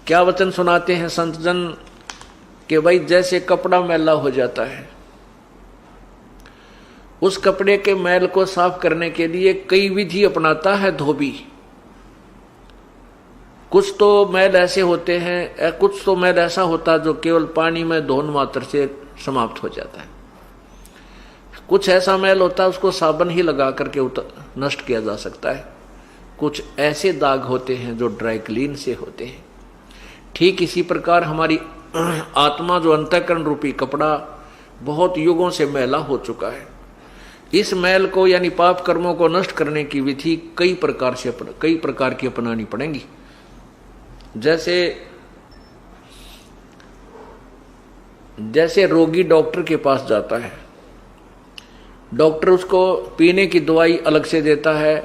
क्या वचन सुनाते हैं संत जन कि भाई जैसे कपड़ा मैला हो जाता है, उस कपड़े के मैल को साफ करने के लिए कई विधि अपनाता है धोबी। कुछ तो मैल ऐसे होते हैं, कुछ तो मैल ऐसा होता है जो केवल पानी में धोन मात्र से समाप्त हो जाता है। कुछ ऐसा मैल होता है उसको साबुन ही लगा करके नष्ट किया जा सकता है। कुछ ऐसे दाग होते हैं जो ड्राई क्लीन से होते हैं। ठीक इसी प्रकार हमारी आत्मा जो अंतःकरण रूपी कपड़ा बहुत युगों से मैला हो चुका है, इस मैल को यानी पाप कर्मों को नष्ट करने की विधि कई प्रकार की अपनानी पड़ेंगी। जैसे रोगी डॉक्टर के पास जाता है, डॉक्टर उसको पीने की दवाई अलग से देता है,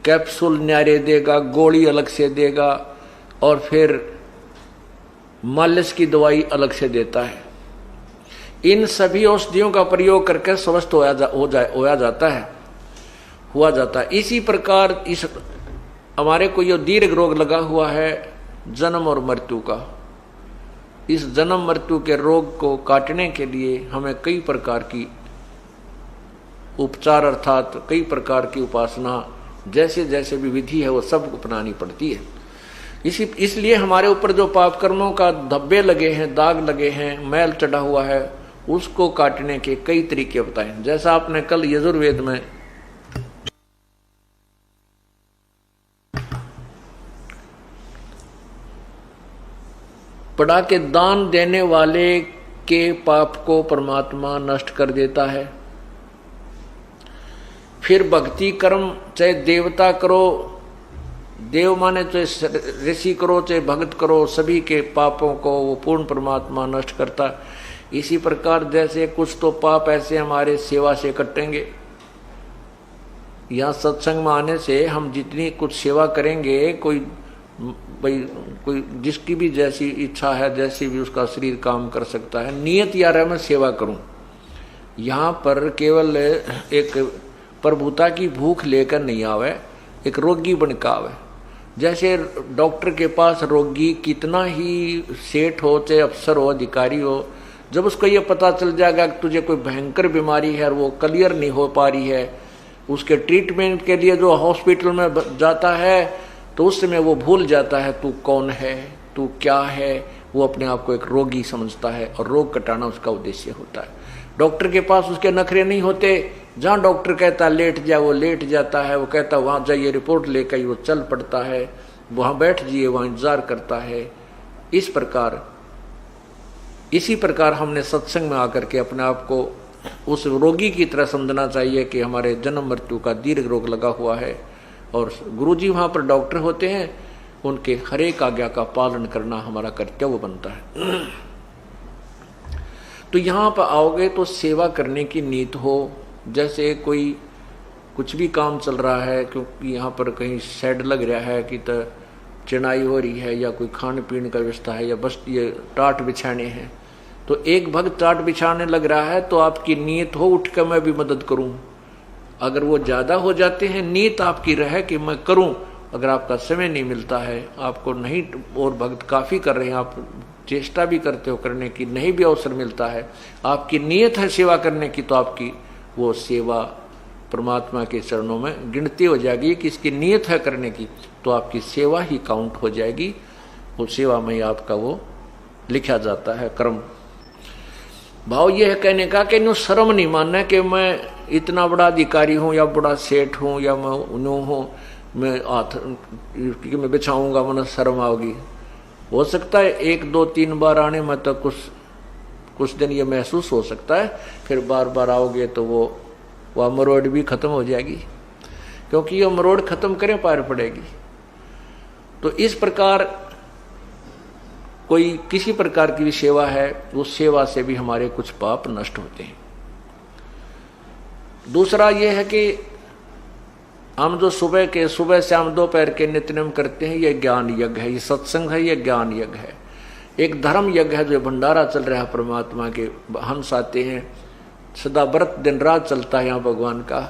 कैप्सूल न्यारे देगा, गोली अलग से देगा और फिर मालिश की दवाई अलग से देता है। इन सभी औषधियों का प्रयोग करके स्वस्थ हुआ जाता है। इसी प्रकार इस हमारे को यह दीर्घ रोग लगा हुआ है जन्म और मृत्यु का। इस जन्म मृत्यु के रोग को काटने के लिए हमें कई प्रकार की उपचार अर्थात कई प्रकार की उपासना जैसे जैसे भी विधि है वो सब अपनानी पड़ती है। इसलिए हमारे ऊपर जो पाप कर्मों का धब्बे लगे हैं, दाग लगे हैं, मैल चढ़ा हुआ है, उसको काटने के कई तरीके बताए। जैसा आपने कल यजुर्वेद में पढ़ा के दान देने वाले के पाप को परमात्मा नष्ट कर देता है। फिर भक्ति कर्म चाहे देवता करो, देव माने चाहे ऋषि करो चाहे भक्त करो, सभी के पापों को वो पूर्ण परमात्मा नष्ट करता है। इसी प्रकार जैसे कुछ तो पाप ऐसे हमारे सेवा से कटेंगे। यहाँ सत्संग में आने से हम जितनी कुछ सेवा करेंगे, कोई जिसकी भी जैसी इच्छा है, जैसी भी उसका शरीर काम कर सकता है, नियत यार है मैं सेवा करूं। यहाँ पर केवल एक प्रभुता की भूख लेकर नहीं आवे, एक रोगी बनकर आवे। जैसे डॉक्टर के पास रोगी कितना ही सेठ हो चाहे अफसर हो अधिकारी हो, जब उसको ये पता चल जाएगा कि तुझे कोई भयंकर बीमारी है और वो क्लियर नहीं हो पा रही है, उसके ट्रीटमेंट के लिए जो हॉस्पिटल में जाता है तो उस समय वो भूल जाता है तू कौन है, तू क्या है। वो अपने आप को एक रोगी समझता है और रोग कटाना उसका उद्देश्य होता है। डॉक्टर के पास उसके नखरे नहीं होते। जहाँ डॉक्टर कहता लेट जा वो लेट जाता है, वो कहता वहाँ जाइए रिपोर्ट लेकर वो चल पड़ता है, वहाँ बैठ जाइए वहाँ इंतजार करता है। इसी प्रकार हमने सत्संग में आकर के अपने आप को उस रोगी की तरह समझना चाहिए कि हमारे जन्म मृत्यु का दीर्घ रोग लगा हुआ है और गुरुजी वहाँ पर डॉक्टर होते हैं, उनके हर एक आज्ञा का पालन करना हमारा कर्तव्य बनता है। तो यहाँ पर आओगे तो सेवा करने की नीत हो। जैसे कोई कुछ भी काम चल रहा है, क्योंकि यहाँ पर कहीं शेड लग रहा है कि तो चिनाई हो रही है या कोई खाने पीने का व्यवस्था है या बस ये टाट बिछाने हैं, तो एक भक्त टाट बिछाने लग रहा है तो आपकी नीयत हो उठ कर मैं भी मदद करूं। अगर वो ज़्यादा हो जाते हैं, नीयत आपकी रहे कि मैं करूं। अगर आपका समय नहीं मिलता है, आपको नहीं और भक्त काफ़ी कर रहे हैं, आप चेष्टा भी करते हो करने की, नहीं भी अवसर मिलता है, आपकी नीयत है सेवा करने की, तो आपकी वो सेवा परमात्मा के चरणों में गिनती हो जाएगी कि इसकी नीयत है करने की, तो आपकी सेवा ही काउंट हो जाएगी। वो सेवा में ही आपका वो लिखा जाता है कर्म। भाव ये है कहने का कि नो शर्म नहीं मानना कि मैं इतना बड़ा अधिकारी हूँ या बड़ा सेठ हूँ या मैं नो हूँ, मैं मैं बिछाऊंगा वरना शर्म आओगी। हो सकता है 1 2 3 बार आने में तो कुछ दिन ये महसूस हो सकता है, फिर बार बार आओगे तो वो मरोड़ भी खत्म हो जाएगी, क्योंकि ये मरोड़ खत्म करें पार पड़ेगी। तो इस प्रकार कोई किसी प्रकार की भी सेवा है, उस सेवा से भी हमारे कुछ पाप नष्ट होते हैं। दूसरा यह है कि हम जो सुबह शाम दोपहर के नित्यनेम करते हैं, यह ज्ञान यज्ञ है, ये सत्संग है, यह ज्ञान यज्ञ है, एक धर्म यज्ञ है। जो भंडारा चल रहा है परमात्मा के, हंस आते हैं, सदा व्रत दिन रात चलता है यहाँ भगवान का।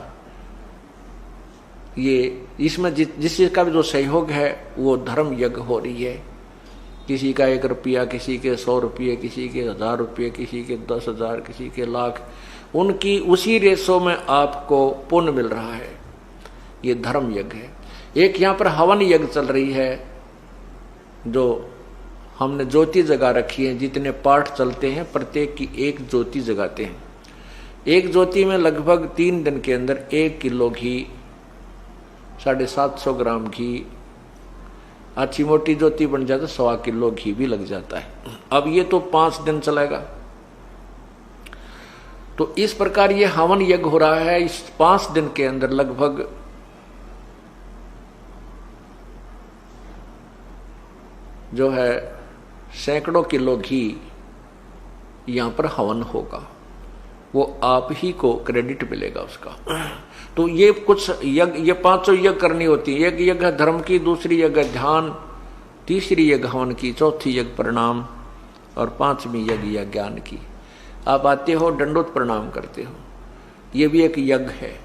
ये इसमें जिस चीज का भी जो सहयोग है वो धर्म यज्ञ हो रही है। किसी का 1 रुपया, किसी के 100 रुपये, किसी के 1000 रुपये, किसी के 10,000, किसी के लाख, उनकी उसी रेशो में आपको पुण्य मिल रहा है। ये धर्म यज्ञ है। एक यहाँ पर हवन यज्ञ चल रही है, जो हमने ज्योति जगा रखी है। जितने पाठ चलते हैं प्रत्येक की एक ज्योति जगाते हैं। एक ज्योति में लगभग 3 दिन के अंदर 1 किलो घी, 750 ग्राम घी, अच्छी मोटी ज्योति बन जाता 1.25 किलो घी भी लग जाता है। अब ये तो 5 दिन चलेगा। तो इस प्रकार ये हवन यज्ञ हो रहा है। इस 5 दिन के अंदर लगभग जो है सैकड़ों किलो घी यहां पर हवन होगा। वो आप ही को क्रेडिट मिलेगा उसका। तो ये कुछ यज्ञ, ये 5 यज्ञ करनी होती है। एक यज्ञ है धर्म की, दूसरी यज्ञ ध्यान, तीसरी यज्ञ हवन की, चौथी यज्ञ प्रणाम और 5वीं यज्ञ या ज्ञान की। आप आते हो दंडोत प्रणाम करते हो, ये भी एक यज्ञ है,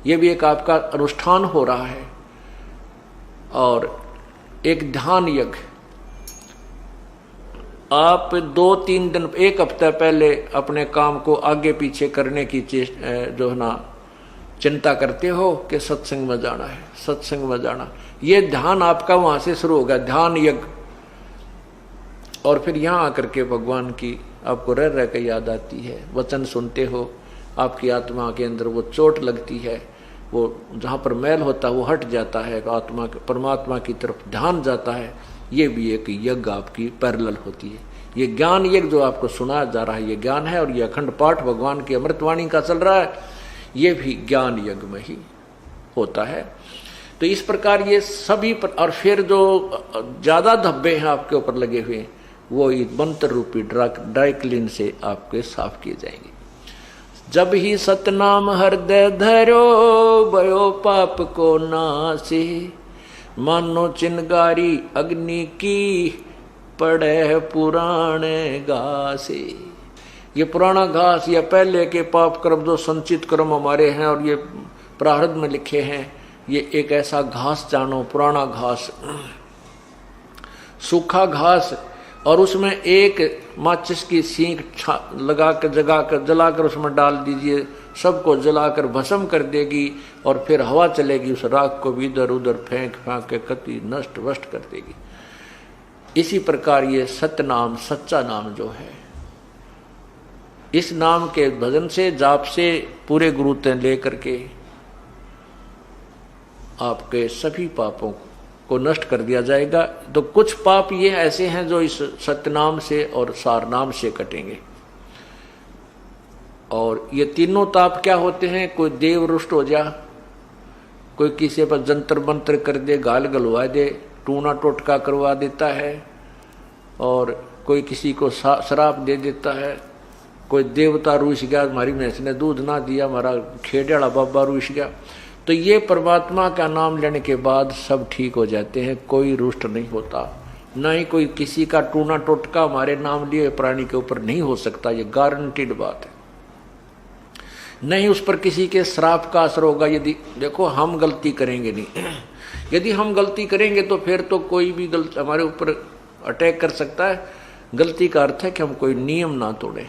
ये भी एक आपका अनुष्ठान हो रहा है। और एक ध्यान यज्ञ, आप 2-3 दिन, 1 हफ्ता पहले अपने काम को आगे पीछे करने की जो है ना चिंता करते हो कि सत्संग में जाना है, सत्संग में जाना। ये ध्यान आपका वहां से शुरू होगा, ध्यान यज्ञ। और फिर यहाँ आकर के भगवान की आपको रह रह के याद आती है, वचन सुनते हो, आपकी आत्मा के अंदर वो चोट लगती है, वो जहाँ पर मैल होता है वो हट जाता है, आत्मा परमात्मा की तरफ ध्यान जाता है। ये भी एक यज्ञ आपकी पैरेलल होती है। ये ज्ञान यज्ञ जो आपको सुनाया जा रहा है ये ज्ञान है, और ये अखंड पाठ भगवान की अमृतवाणी का चल रहा है, ये भी ज्ञान यज्ञ में ही होता है। तो इस प्रकार ये सभी और फिर जो ज्यादा धब्बे हैं आपके ऊपर लगे हुए, वो मंत्र रूपी ड्राई क्लीन से आपके साफ किए जाएंगे। जब ही सतनाम हृदय धरो, भयो पाप को नासे, मानो चिनगारी अग्नि की, पड़े पुराने घासे। ये पुराना घास या पहले के पाप कर्म जो संचित कर्म हमारे हैं और ये प्रारब्ध में लिखे हैं, ये एक ऐसा घास जानो, पुराना घास, सूखा घास, और उसमें एक माचिस की सींक लगा कर जलाकर उसमें डाल दीजिए, सबको जलाकर भस्म कर देगी, और फिर हवा चलेगी, उस राख को भी इधर उधर फेंक के कति नष्ट वष्ट कर देगी। इसी प्रकार ये सतनाम, सच्चा नाम जो है, इस नाम के भजन से, जाप से, पूरे गुरुते लेकर के आपके सभी पापों को नष्ट कर दिया जाएगा। तो कुछ पाप ये ऐसे हैं जो इस सत्यनाम से और सारनाम से कटेंगे। और ये तीनों ताप क्या होते हैं? कोई देव रुष्ट हो जा, कोई किसी पर जंतर मंत्र कर दे, गाल गलवा दे, टूना टोटका करवा देता है, और कोई किसी को शराप दे देता है, कोई देवता रूस गया, हमारी भैंस ने दूध ना दिया, हमारा खेड़े वाला बाबा रूस गया। तो ये परमात्मा का नाम लेने के बाद सब ठीक हो जाते हैं, कोई रुष्ट नहीं होता, ना ही कोई किसी का टूना टोटका हमारे नाम लिए प्राणी के ऊपर नहीं हो सकता, ये गारंटीड बात है। नहीं उस पर किसी के श्राप का असर होगा। यदि देखो हम गलती करेंगे नहीं, यदि हम गलती करेंगे तो फिर तो कोई भी गलती हमारे ऊपर अटैक कर सकता है। गलती का अर्थ है कि हम कोई नियम ना तोड़ें,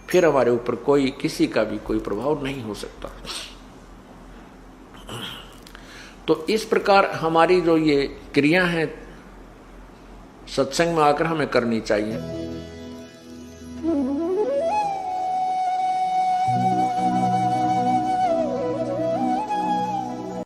फिर हमारे ऊपर कोई किसी का भी कोई प्रभाव नहीं हो सकता। तो इस प्रकार हमारी जो ये क्रिया है सत्संग में आकर हमें करनी चाहिए।